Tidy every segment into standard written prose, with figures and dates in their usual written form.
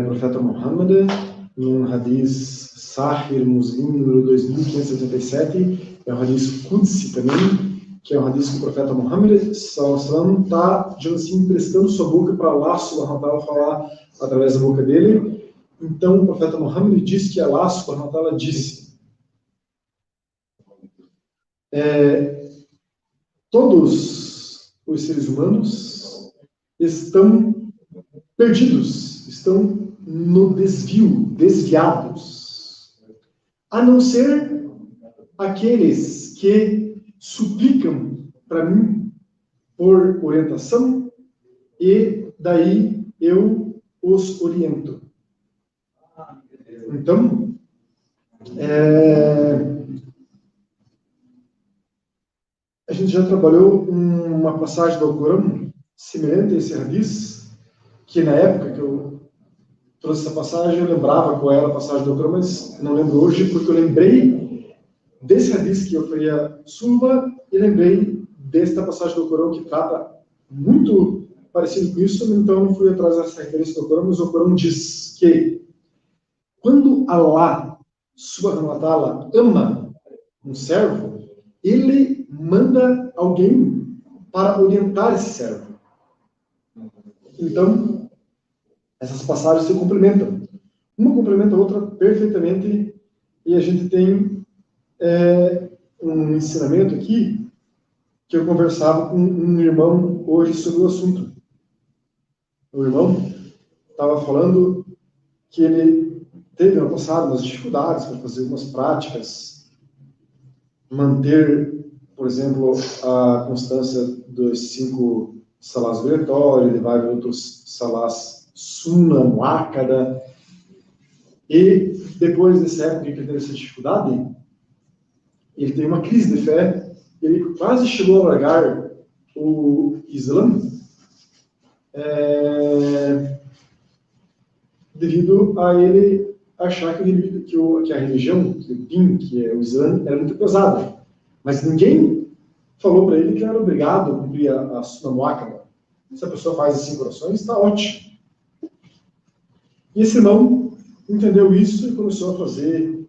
Profeta Muhammad, num hadith Sahih Muslim, número 2587, é um hadith Qudsi também, que é um hadith que o profeta Muhammad está, digamos assim, emprestando sua boca para Allah subhanahu wa ta'ala falar através da boca dele. Então o profeta Muhammad diz que Allah subhanahu wa ta'ala disse: todos os seres humanos estão perdidos, estão no desvio, desviados, a não ser aqueles que suplicam para mim por orientação e daí eu os oriento. Então, a gente já trabalhou uma passagem do Alcorão semelhante a esse hadith, que na época que eu trouxe essa passagem, eu lembrava qual era a passagem do Alcorão, mas não lembro hoje, porque eu lembrei desse hadith que eu faria suba e lembrei desta passagem do Alcorão que trata muito parecido com isso, então não fui atrás dessa referência do Alcorão, mas o Alcorão diz que quando Allah subhanahu wa ta'ala ama um servo, ele manda alguém para orientar esse servo. Então, essas passagens se complementam. Uma complementa a outra perfeitamente, e a gente tem um ensinamento aqui, que eu conversava com um irmão hoje sobre o assunto. O irmão estava falando que ele teve no passado umas dificuldades para fazer algumas práticas, manter, por exemplo, a constância dos 5 salás obrigatórios, de vários outros salás sunna, muakkada. E depois dessa época que ele teve essa dificuldade, ele teve uma crise de fé, ele quase chegou a largar o Islã, devido a ele achar que a religião, que o din, que é o Islã, era muito pesada. Mas ninguém falou para ele que era obrigado a cumprir a Sunna Muakkada. Se a pessoa faz as 5 orações, está ótimo. E esse irmão entendeu isso e começou a fazer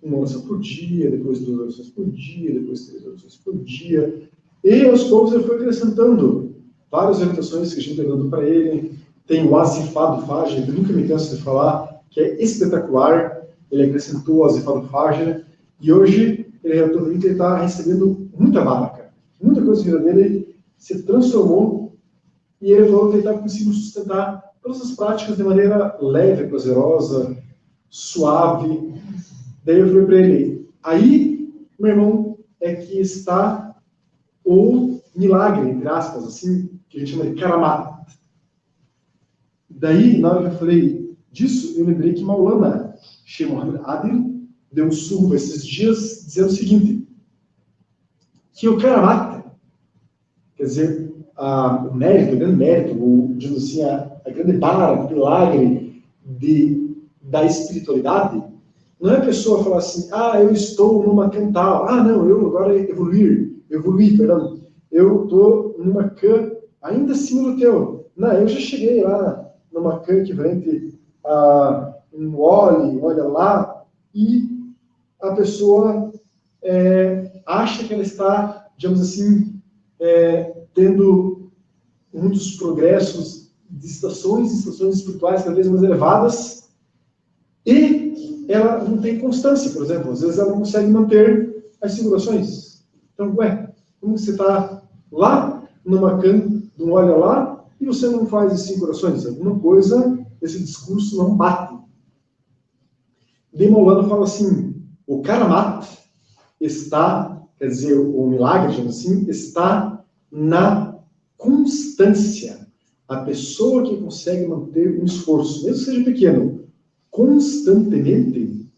1 oração por dia, depois 2 orações por dia, depois 3 orações por dia. E aos poucos ele foi acrescentando várias orientações que a gente está dando para ele. Tem o Azifá do Fajr, que eu nunca me canso de falar, que é espetacular. Ele acrescentou o Azifá do Fajr e hoje ele está recebendo muita baraka. Muita coisa na vida dele se transformou e ele falou que ele está conseguindo sustentar todas as práticas de maneira leve, prazerosa, suave. Daí eu falei para ele, aí, meu irmão, é que está o milagre, entre aspas, assim, que a gente chama de karamat. Daí, na hora que eu falei disso, eu lembrei que Maulana Sheikh Muhammad Adil deu um surro esses dias dizendo o seguinte, que o karamat, quer dizer, o mérito, o grande mérito, digamos assim, a grande barra, o milagre da espiritualidade, não é a pessoa falar assim, eu estou numa cantal, não, eu agora evoluí, eu estou numa can ainda acima do teu. Não, eu já cheguei lá numa can equivalente a um olha lá, e a pessoa acha que ela está, digamos assim, tendo muitos progressos de estações espirituais cada vez mais elevadas, e ela não tem constância, por exemplo. Às vezes ela não consegue manter as 5 orações. Então, como você está lá numa can, de um olha lá, e você não faz as 5 orações? Alguma coisa, esse discurso não bate. De Maulana fala assim, o karamat está, quer dizer, o milagre, digamos assim, está na constância. A pessoa que consegue manter um esforço, mesmo que seja pequeno, constantemente,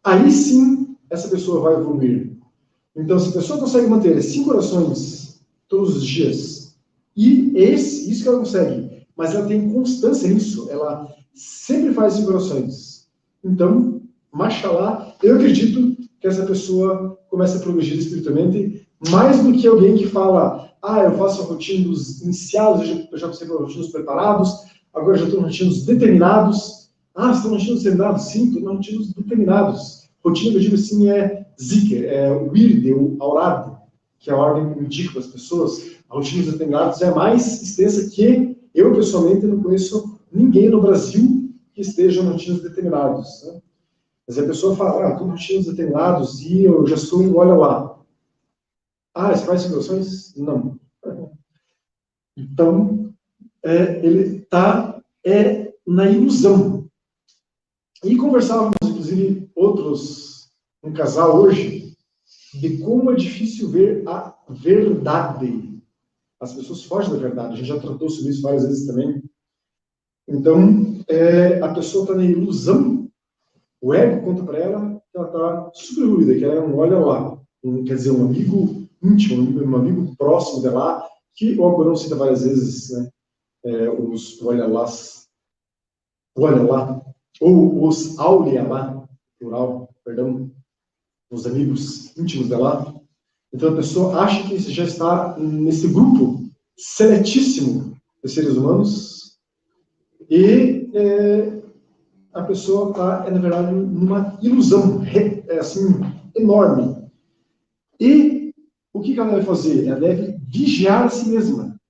aí sim essa pessoa vai evoluir. Então, se a pessoa consegue manter as 5 orações todos os dias, e isso que ela consegue, mas ela tem constância nisso, ela sempre faz 5 orações. Então, mashallah, eu acredito que essa pessoa começa a progredir espiritualmente mais do que alguém que fala, eu faço a rotina dos iniciados, eu já passei por rotinas preparados, agora já estou em rotinos determinados. Ah, você está em rotinos determinados? Sim, estou em rotinos determinados. Rotina que eu digo assim é Zikr, é o Wird, o Aurad, que é a ordem que eu indico para as pessoas. A rotina determinados é mais extensa que eu, pessoalmente, não conheço ninguém no Brasil que esteja em rotinos determinados. Né? Mas a pessoa fala, estou em rotinos determinados e eu já sou um olha lá. Ah, você faz simulações? Não. Então, ele está na ilusão. E conversávamos, inclusive, um casal hoje, de como é difícil ver a verdade. As pessoas fogem da verdade. A gente já tratou sobre isso várias vezes também. Então, a pessoa está na ilusão. O ego conta para ela que ela está super evoluída, que ela é um olha lá. Quer dizer, um amigo íntimo, um amigo próximo dela, que o Alcorão cita várias vezes, né? Os olha lá, ou os aulia lá, plural, perdão, os amigos íntimos dela. Então a pessoa acha que já está nesse grupo seletíssimo de seres humanos e a pessoa está, na verdade, numa ilusão assim, enorme. E o que ela deve fazer? Ela deve vigiar a si mesma.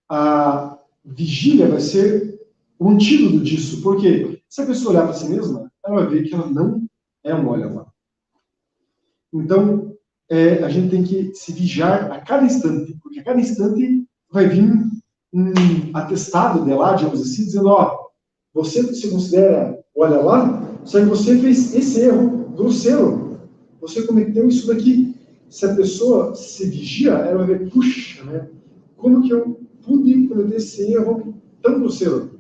A vigília vai ser o antídoto disso, porque se a pessoa olhar para si mesma, ela vai ver que ela não é um olha lá. Então, a gente tem que se vigiar a cada instante, porque a cada instante vai vir um atestado de lá, digamos assim, dizendo, você se considera olha lá, só que você fez esse erro grosseiro, você cometeu isso daqui. Se a pessoa se vigia, ela vai ver, puxa, né? Como que eu pude cometer esse erro tão grosseiro?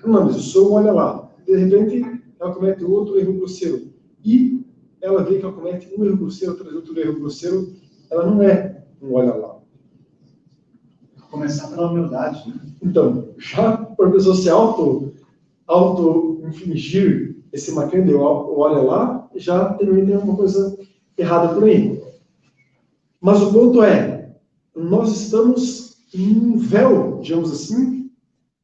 Não, mas eu sou um olha lá. De repente, ela comete outro erro grosseiro. E ela vê que ela comete um erro grosseiro, outro erro grosseiro. Ela não é um olha lá. Começar pela humildade, né? Então, já para a pessoa se auto-infligir esse macrende, olha lá, já também tem alguma coisa errada por aí. Mas o ponto nós estamos em um véu, digamos assim,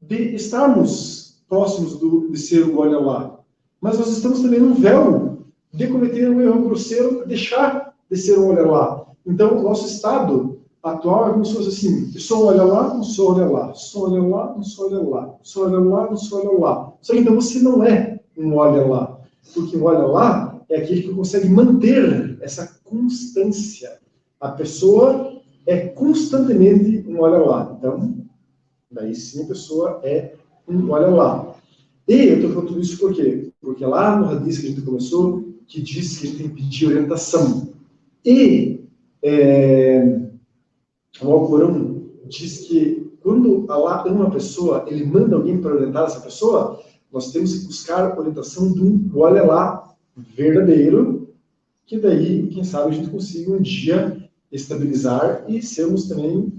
de estarmos próximos de ser o olha lá. Mas nós estamos também num véu de cometer um erro grosseiro, deixar de ser um olha lá. Então, o nosso estado atual é como se fosse assim, eu sou um olha lá, não sou olha lá, sou olha lá, não sou olha lá, sou olha lá, não sou olha lá. Só que então você não é um olha lá, porque um olha lá é aquele que consegue manter essa constância. A pessoa é constantemente um olha lá. Então, daí sim a pessoa é um olha lá. E eu estou falando tudo isso por quê? Porque lá no hadith que a gente começou, que diz que a gente tem que pedir orientação. E o Alcorão diz que quando Allah ama uma pessoa, ele manda alguém para orientar essa pessoa, nós temos que buscar a orientação de um olha lá verdadeiro, que daí, quem sabe, a gente consiga um dia estabilizar e sermos também,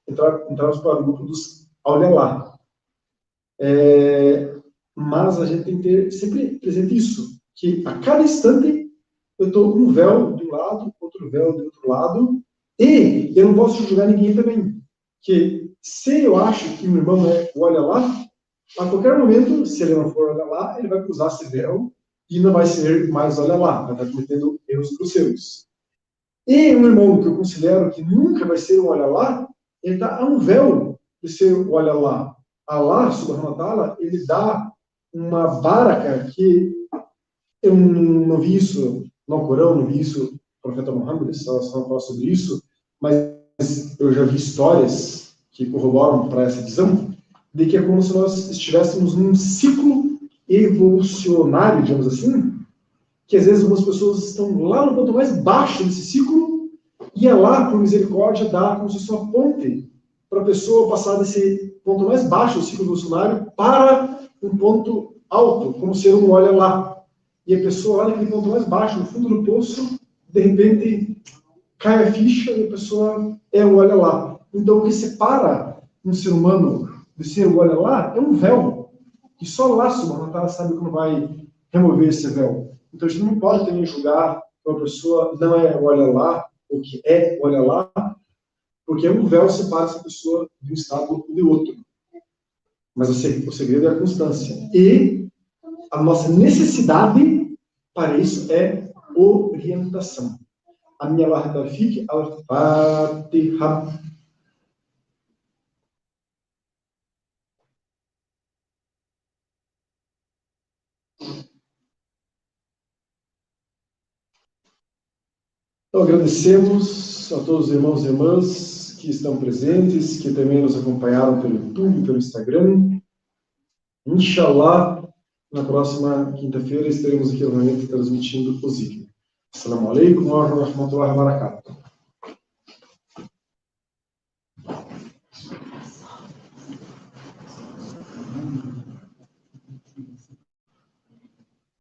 entrarmos para o grupo dos olha lá. Mas a gente tem que ter sempre presente isso, que a cada instante eu estou com um véu de um lado, outro véu do outro lado, e eu não posso julgar ninguém também. Que se eu acho que meu irmão olha lá, a qualquer momento, se ele não for olha lá, ele vai cruzar esse véu e não vai ser mais olha lá, vai estar cometendo erros grosseiros. E um irmão que eu considero que nunca vai ser um olha lá, ele está a um véu de ser um olha lá. Allah, subhanahu wa ta'ala, ele dá uma baraka que eu não vi isso no Alcorão, não vi isso no profeta Muhammad, só falar sobre isso, mas eu já vi histórias que corroboram para essa visão, de que é como se nós estivéssemos num ciclo evolucionário, digamos assim, que às vezes algumas pessoas estão lá no ponto mais baixo desse ciclo, e Allah, por misericórdia, dá como se fosse uma ponte para a pessoa passar desse ponto mais baixo do ciclo evolucionário para um ponto alto, como ser um olha lá. E a pessoa lá naquele ponto mais baixo, no fundo do poço, de repente cai a ficha e a pessoa um olha lá. Então o que separa um ser humano de ser um olha lá é um véu. E só lá, subhanahu wa ta'ala, sabe como vai remover esse véu. Então a gente não pode também julgar que uma pessoa não é olha lá, ou que é olha lá, porque um véu separa essa pessoa de um estado ou de outro. Mas o segredo é a constância. E a nossa necessidade para isso é orientação. A minha barra fique al-Fatiha. Então, agradecemos a todos os irmãos e irmãs que estão presentes, que também nos acompanharam pelo YouTube, pelo Instagram. Inshallah, na próxima quinta-feira estaremos aqui novamente transmitindo o zikr. Assalamu alaikum wa rahmatullahi wa barakatuh.